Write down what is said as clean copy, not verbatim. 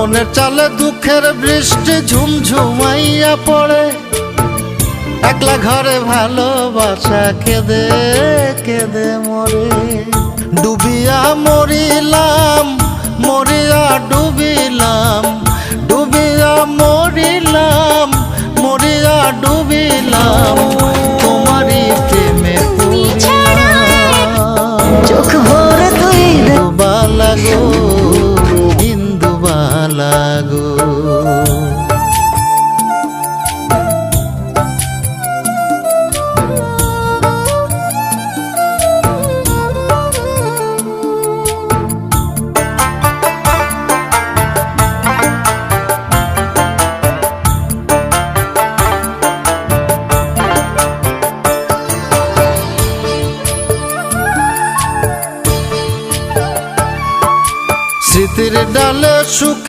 বনের চালে দুঃখের বৃষ্টি ঝুমঝুমাইয়া পড়ে, একলা ঘরে ভালোবাসা কেঁদে কেঁদে মরে। ডুবিয়া মরিলাম, মরিয়া ডুবিলাম, ডুবিয়া মরিলাম, মরিয়া ডুবিলাম, তোমারই প্রেমে পড়িয়া। চোখ ভরে তুই ইন্দুবালা গো, ইন্দুবালা গো। স্মৃতির ডালে সুখ